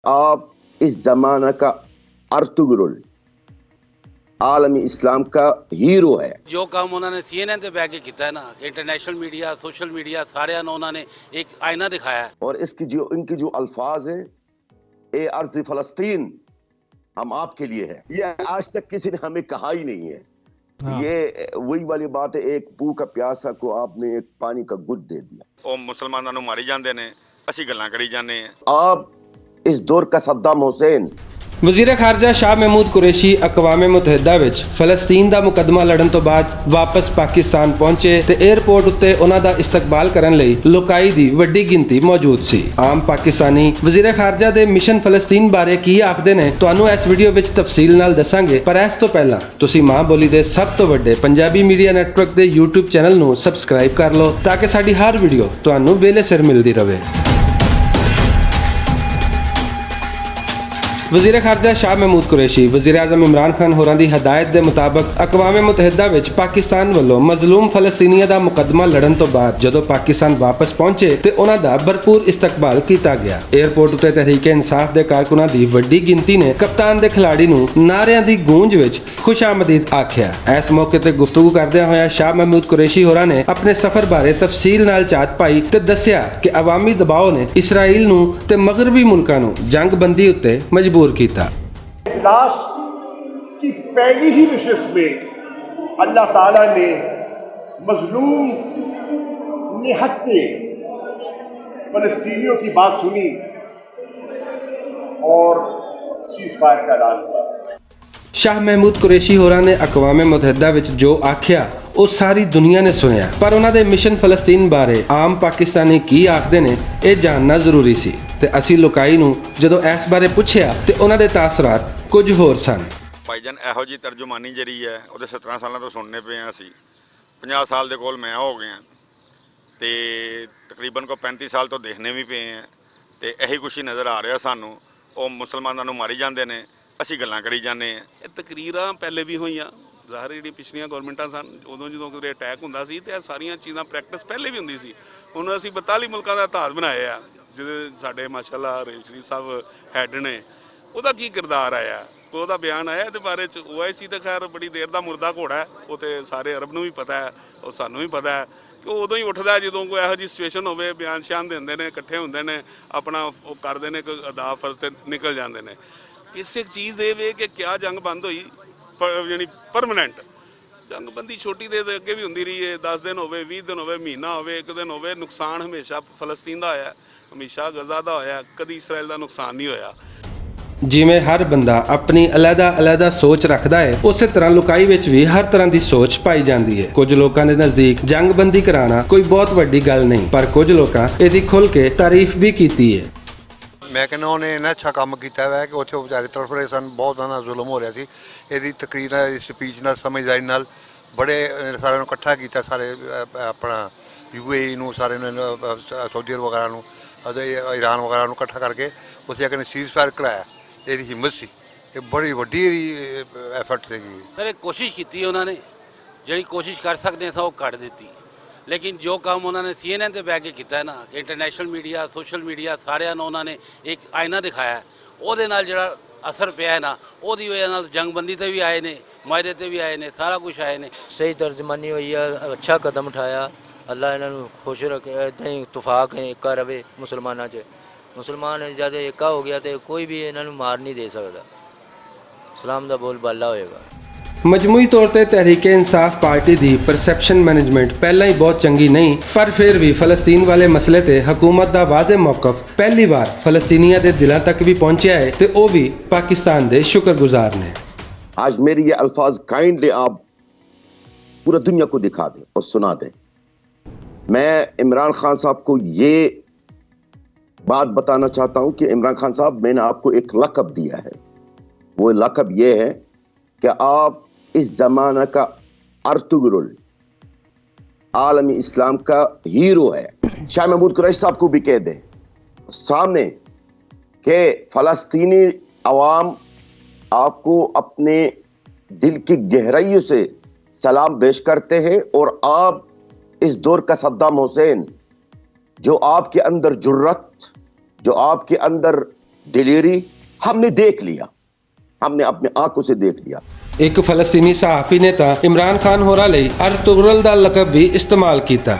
आप इस जमाना का अर्तुगरुल आलमी इस्लाम का हीरो है। जो काम उन्होंने CNN पे बैठ के किया है ना, इंटरनेशनल मीडिया, सोशल मीडिया सारे उन्होंने एक आईना दिखाया है। और इनकी जो अल्फाज है, ए अर्ज़ फ़लस्तीन हम आपके लिए है, ये आज तक किसी ने हमें कहा ही नहीं है। हाँ। ये वही वाली बात है, एक भूखा प्यासा को आपने एक पानी का गुट दे दिया। ਉਹ ਮੁਸਲਮਾਨਾਂ ਨੂੰ ਮਾਰੀ ਜਾਂਦੇ ਨੇ, ਅਸੀਂ ਗੱਲਾਂ ਕਰੀ ਜਾਂਦੇ ਆ। आप इस दौर का सद्दाम हुसैन। ਵਜ਼ੀਰ ਖਾਰਜਾ ਸ਼ਾਹ ਮਹਿਮੂਦ ਕੁਰੈਸ਼ੀ ਅਕਵਾਮ ਮੁਤਹਿਦਾ ਵਿੱਚ ਫਲਸਤੀਨ ਦਾ ਮੁਕੱਦਮਾ ਲੜਨ ਤੋਂ ਬਾਅਦ ਵਾਪਸ ਪਾਕਿਸਤਾਨ ਪਹੁੰਚੇ ਤੇ 에ਅਰਪੋਰਟ ਉੱਤੇ ਉਹਨਾਂ ਦਾ ਇਸਤਕਬਾਲ ਕਰਨ ਲਈ ਲੋਕਾਈ ਦੀ ਵੱਡੀ ਗਿਣਤੀ ਮੌਜੂਦ ਸੀ। ਆਮ ਪਾਕਿਸਤਾਨੀ ਵਜ਼ੀਰ ਖਾਰਜਾ ਦੇ ਮਿਸ਼ਨ ਫਲਸਤੀਨ ਬਾਰੇ ਕੀ ਆਖਦੇ ਨੇ ਤੁਹਾਨੂੰ ਇਸ ਵੀਡੀਓ ਵਿੱਚ ਤਫਸੀਲ ਨਾਲ ਦੱਸਾਂਗੇ, ਪਰ ਇਸ ਤੋਂ ਪਹਿਲਾਂ ਤੁਸੀਂ ਮਾਂ ਬੋਲੀ ਦੇ ਸਭ ਤੋਂ ਵੱਡੇ ਪੰਜਾਬੀ ਮੀਡੀਆ ਨੈਟਵਰਕ ਦੇ YouTube ਚੈਨਲ ਨੂੰ ਸਬਸਕ੍ਰਾਈਬ ਕਰ ਲਓ ਤਾਂ ਕਿ ਸਾਡੀ ਹਰ ਵੀਡੀਓ ਤੁਹਾਨੂੰ ਵੇਲੇ ਸਿਰ ਮਿਲਦੀ ਰਹੇ। ਵਜ਼ੀਰ ਖਾਰਜਾ ਸ਼ਾਹ ਮਹਿਮੂਦ ਕੁਰੈਸ਼ੀ ਵਜ਼ੀਰ ਆਜ਼ਮ ਇਮਰਾਨ ਖਾਨ ਹੋਰਾਂ ਦੀ ਹਦਾਇਤ ਦੇ ਮੁਤਾਬਕ ਅਕਵਾਮ ਮੁਤਹਿਦਾ ਵਿੱਚ ਪਾਕਿਸਤਾਨ ਵੱਲੋਂ ਮਜ਼ਲੂਮ ਫਲਸਤੀਨੀਆਂ ਦਾ ਮੁਕੱਦਮਾ ਲੜਨ ਤੋਂ ਬਾਅਦ ਜਦੋਂ ਪਾਕਿਸਤਾਨ ਵਾਪਸ ਪਹੁੰਚੇ ਤੇ ਉਹਨਾਂ ਦਾ ਭਰਪੂਰ ਇਸਤਕਬਾਲ ਕੀਤਾ ਗਿਆ। 에ਅਰਪੋਰਟ ਉੱਤੇ ਤਹਿਰੀਕ-ਏ ਇਨਸਾਫ ਦੇ ਕਾਰਕੁਨਾਂ ਦੀ ਵੱਡੀ ਗਿਣਤੀ ਨੇ ਕਪਤਾਨ ਦੇ ਖਿਲਾੜੀ ਨੂੰ ਨਾਰਿਆਂ ਦੀ ਗੂੰਜ ਵਿੱਚ ਖੁਸ਼ਾਮਦੀਦ ਆਖਿਆ। ਇਸ ਮੌਕੇ ਤੇ ਗੁਫ਼ਤਗੂ ਕਰਦਿਆਂ ਹੋਇਆ ਸ਼ਾਹ ਮਹਿਮੂਦ ਕੁਰੈਸ਼ੀ ਹੋਰਾਂ ਨੇ ਆਪਣੇ ਸਫ਼ਰ ਬਾਰੇ ਤਫਸੀਲ ਨਾਲ ਝਾਤ ਪਾਈ ਤੇ ਦੱਸਿਆ ਕਿ ਅਵਾਮੀ ਦਬਾਅ ਨੇ ਇਸਰਾਈਲ ਨੂੰ ਤੇ ਮਗਰਬੀ ਮੁਲਕਾਂ ਨੂੰ ਜੰਗਬੰਦੀ ਉੱਤੇ ਮਜਬੂਰ किया। इजलास की पहली ही नशिस्त में अल्लाह ताला ने मजलूम निहत्ते फलस्तीनियों की बात सुनी और सीज फायर का ऐलान हुआ। ਸ਼ਾਹ ਮਹਿਮੂਦ ਕੁਰੈਸ਼ੀ ਹੋਰਾਂ ਨੇ ਅਕਵਾਮ ਮੁਤਹਿਦਾ ਵਿੱਚ ਜੋ ਆਖਿਆ ਉਹ ਸਾਰੀ ਦੁਨੀਆ ਨੇ ਸੁਣਿਆ, ਪਰ ਉਹਨਾਂ ਦੇ ਮਿਸ਼ਨ ਫਲਸਤੀਨ ਬਾਰੇ ਆਮ ਪਾਕਿਸਤਾਨੀ ਕੀ ਆਖਦੇ ਨੇ ਇਹ ਜਾਣਨਾ ਜ਼ਰੂਰੀ ਸੀ ਤੇ ਅਸੀਂ ਲੋਕਾਈ ਨੂੰ ਜਦੋਂ ਇਸ ਬਾਰੇ ਪੁੱਛਿਆ ਤੇ ਉਹਨਾਂ ਦੇ ਤਾਸਰਾਤ ਕੁਝ ਹੋਰ ਸਨ। ਭਾਈਜਾਨ ਇਹੋ ਜੀ ਤਰਜਮਾਨੀ ਜਿਹੜੀ ਹੈ ਉਹਦੇ 17 ਸਾਲਾਂ ਤੋਂ ਸੁਣਨੇ ਪਏ ਆ, ਅਸੀਂ 50 ਸਾਲ ਦੇ ਕੋਲ ਮੈਂ ਹੋ ਗਏ ਆ ਤੇ ਤਕਰੀਬਨ ਕੋ 35 ਸਾਲ ਤੋਂ ਦੇਖਣੇ ਵੀ ਪਏ ਆ ਤੇ ਇਹੀ ਕੁਛ ਨਜ਼ਰ ਆ ਰਿਹਾ ਸਾਨੂੰ। ਉਹ ਮੁਸਲਮਾਨਾਂ ਨੂੰ ਮਾਰੀ ਜਾਂਦੇ ਨੇ, ਅਸੀਂ ਗੱਲਾਂ ਕਰੀ ਜਾਂਦੇ ਆ। ਇਹ ਤਕਰੀਰਾਂ ਪਹਿਲੇ ਵੀ ਹੋਈਆਂ, ਜ਼ਾਹਰ ਜਿਹੜੀ ਪਿਛਲੀਆਂ ਗਵਰਨਮੈਂਟਾਂ ਸਨ ਉਦੋਂ ਜਦੋਂ ਕਿਤੇ ਅਟੈਕ ਹੁੰਦਾ ਸੀ ਤੇ ਇਹ ਸਾਰੀਆਂ ਚੀਜ਼ਾਂ ਪ੍ਰੈਕਟਿਸ ਪਹਿਲੇ ਵੀ ਹੁੰਦੀ ਸੀ। ਹੁਣ ਅਸੀਂ 42 ਮੁਲਕਾਂ ਦਾ ਇਤਿਹਾਸ ਬਣਾਏ ਆ ਜਿਹਦੇ ਸਾਡੇ ਮਾਸ਼ਾਅੱਲਾ ਰੇਸ਼ਰੀ ਸਾਹਿਬ ਹੈਡ ਨੇ, ਉਹਦਾ ਕੀ ਕਿਰਦਾਰ ਆਇਆ, ਉਹਦਾ ਬਿਆਨ ਆਇਆ ਇਹਦੇ ਬਾਰੇ 'ਚ। OIC ਤਾਂ ਖੈਰ ਬੜੀ ਦੇਰ ਦਾ ਮੁਰਦਾ ਘੋੜਾ ਹੈ, ਉਹ ਤਾਂ ਸਾਰੇ ਅਰਬ ਨੂੰ ਵੀ ਪਤਾ ਹੈ, ਉਹ ਸਾਨੂੰ ਵੀ ਪਤਾ ਹੈ ਕਿ ਉਹ ਉਦੋਂ ਹੀ ਉੱਠਦਾ ਜਦੋਂ ਕੋਈ ਇਹੋ ਜਿਹੀ ਸਿਚੁਏਸ਼ਨ ਹੋਵੇ, ਬਿਆਨ ਸ਼ਿਆਨ ਦਿੰਦੇ ਨੇ, ਇਕੱਠੇ ਹੁੰਦੇ ਨੇ, ਆਪਣਾ ਉਹ ਕਰਦੇ ਨੇ, ਕੋਈ ਅਦਾ ਫਰਜ਼ 'ਤੇ ਨਿਕਲ ਜਾਂਦੇ ਨੇ। ਕਿਸੇ ਚੀਜ਼ ਦੇ ਵੇ ਕਿ ਕਿਆ ਜੰਗ ਬੰਦ ਹੋਈ ਯਾਨੀ ਪਰਮਾਨੈਂਟ ਜੰਗਬੰਦੀ ਛੋਟੀ ਦੇ ਅੱਗੇ ਵੀ ਹੁੰਦੀ ਰਹੀ ਹੈ, 10 ਦਿਨ ਹੋਵੇ, 20 ਦਿਨ ਹੋਵੇ, ਮਹੀਨਾ ਹੋਵੇ, 1 ਦਿਨ ਹੋਵੇ, ਨੁਕਸਾਨ ਹਮੇਸ਼ਾ ਫਲਸਤੀਨ ਦਾ ਹੋਇਆ, ਹਮੇਸ਼ਾ ਗਜ਼ਾ ਦਾ ਹੋਇਆ, ਕਦੀ ਇਸਰਾਈਲ ਦਾ ਨੁਕਸਾਨ ਨਹੀਂ ਹੋਇਆ। ਜਿਵੇਂ ਹਰ ਬੰਦਾ ਆਪਣੀ ਅਲੱਗਾ ਸੋਚ ਰੱਖਦਾ ਹੈ, ਉਸੇ ਤਰ੍ਹਾਂ ਲੋਕਾਈ ਵਿੱਚ ਵੀ ਹਰ ਤਰ੍ਹਾਂ ਦੀ ਸੋਚ ਪਾਈ ਜਾਂਦੀ ਹੈ। ਕੁਝ ਲੋਕਾਂ ਦੇ ਨਜ਼ਦੀਕ ਜੰਗਬੰਦੀ ਕਰਾਉਣਾ ਕੋਈ ਬਹੁਤ ਵੱਡੀ ਗੱਲ ਨਹੀਂ, ਪਰ ਕੁਝ ਲੋਕਾਂ ਇਹਦੀ ਖੁੱਲ੍ਹ ਕੇ ਤਾਰੀਫ ਵੀ ਕੀਤੀ ਹੈ। ਮੈਂ ਕਹਿੰਦਾ ਉਹਨੇ ਇੰਨਾ ਅੱਛਾ ਕੰਮ ਕੀਤਾ ਹੋਇਆ ਕਿ ਉੱਥੇ ਵਿਚਾਰੇ ਤੜਫ ਰਹੇ ਸਨ, ਬਹੁਤ ਜ਼ਿਆਦਾ ਜ਼ੁਲਮ ਹੋ ਰਿਹਾ ਸੀ। ਇਹਦੀ ਤਕਰੀਰ, ਸਪੀਚ ਨਾਲ, ਸਮਝਦਾਰੀ ਨਾਲ ਬੜੇ ਸਾਰਿਆਂ ਨੂੰ ਇਕੱਠਾ ਕੀਤਾ, ਸਾਰੇ ਆਪਣਾ UAE ਨੂੰ, ਸਾਰੇ ਨੂੰ, ਸਾਊਦੀ ਅਰਬ ਵਗੈਰਾ ਨੂੰ, ਈਰਾਨ ਵਗੈਰਾ ਨੂੰ ਇਕੱਠਾ ਕਰਕੇ ਉੱਥੇ ਆ ਕੇ ਸੀਜ਼ ਫਾਇਰ ਕਰਾਇਆ। ਇਹਦੀ ਹਿੰਮਤ ਸੀ, ਇਹ ਬੜੀ ਵੱਡੀ ਐਫਰਟ ਸੀਗੀ। ਫਿਰ ਕੋਸ਼ਿਸ਼ ਕੀਤੀ ਉਹਨਾਂ ਨੇ, ਜਿਹੜੀ ਕੋਸ਼ਿਸ਼ ਕਰ ਸਕਦੇ ਸਾਂ ਉਹ ਕੱਢ ਦਿੱਤੀ, ਲੇਕਿਨ ਜੋ ਕੰਮ ਉਹਨਾਂ ਨੇ CNN ਤੇ ਬਹਿ ਕੇ ਕੀਤਾ ਹੈ ਨਾ, ਇੰਟਰਨੈਸ਼ਨਲ ਮੀਡੀਆ, ਸੋਸ਼ਲ ਮੀਡੀਆ ਸਾਰਿਆਂ ਨੂੰ ਉਹਨਾਂ ਨੇ ਇੱਕ ਆਇਨਾ ਦਿਖਾਇਆ, ਉਹਦੇ ਨਾਲ ਜਿਹੜਾ ਅਸਰ ਪਿਆ ਹੈ ਨਾ, ਉਹਦੀ ਵਜ੍ਹਾ ਨਾਲ ਜੰਗਬੰਦੀ ਤੇ ਵੀ ਆਏ ਨੇ, ਮਾਇਦੇ ਤੇ ਵੀ ਆਏ ਨੇ, ਸਾਰਾ ਕੁਝ ਆਏ ਨੇ। ਸਹੀ ਤਰਜਮਾਨੀ ਹੋਈ ਆ, ਅੱਛਾ ਕਦਮ ਉਠਾਇਆ। ਅੱਲਾ ਇਹਨਾਂ ਨੂੰ ਖੁਸ਼ ਰੱਖੇ, ਇੱਦਾਂ ਹੀ ਇਤਫਾਕ ਏਕਾ ਰਵੇ ਮੁਸਲਮਾਨਾਂ 'ਚ। ਮੁਸਲਮਾਨ ਜਦ ਏਕਾ ਹੋ ਗਿਆ ਤੇ ਕੋਈ ਵੀ ਇਹਨਾਂ ਨੂੰ ਮਾਰ ਨਹੀਂ ਦੇ ਸਕਦਾ। ਇਸਲਾਮ ਦਾ ਬੋਲ ਬਾਲਾ ਹੋਏਗਾ। ਮਜਮੂਈ ਤੌਰ ਤੇ ਤਹਿਰੀਕ-ਏ ਇਨਸਾਫ ਪਾਰਟੀ ਦੀ ਪਰਸੈਪਸ਼ਨ ਮੈਨੇਜਮੈਂਟ ਪਹਿਲਾਂ ਹੀ ਬਹੁਤ ਚੰਗੀ ਨਹੀਂ, ਪਰ ਫਿਰ ਵੀ ਫਲਸਤੀਨ ਵਾਲੇ ਮਸਲੇ ਤੇ ਹਕੂਮਤ ਦਾ ਵਾਜ਼ੇ ਮੌਕਫ ਪਹਿਲੀ ਵਾਰ ਫਲਸਤੀਨੀਆਂ ਦੇ ਦਿਲਾਂ ਤੱਕ ਵੀ ਪਹੁੰਚਿਆ ਹੈ ਤੇ ਉਹ ਵੀ ਪਾਕਿस्तान ਦੇ शुक्रगुजार ने। आज मेरे ये अल्फाज काइंडली आप पूरा दुनिया को दिखा दें और सुना दें। मैं इमरान खान साहब को ये बात बताना चाहता हूं कि इमरान खान साहब, मैंने आपको एक लक़ब दिया है, वो लक़ब ये है कि आप इस जमाना का अर्तुगरुल आलमी इस्लाम का हीरो है। शाह महमूद कुरैशी साहब को भी कह दें सामने कि फलस्तीनी अवाम आपको अपने दिल की गहराइयों से सलाम पेश करते हैं और आप इस दौर का सद्दाम हुसैन, जो आपके अंदर जुर्रत, जो आपके अंदर डिलीवरी हमने देख लिया, हमने अपने आंखों से देख लिया। एक फलस्तीनी सहाफी ने ਤਾਂ इमरान खान होरां ਲਈ अर्तुगरुल ਦਾ ਲਕਬ ਵੀ इस्तेमाल ਕੀਤਾ।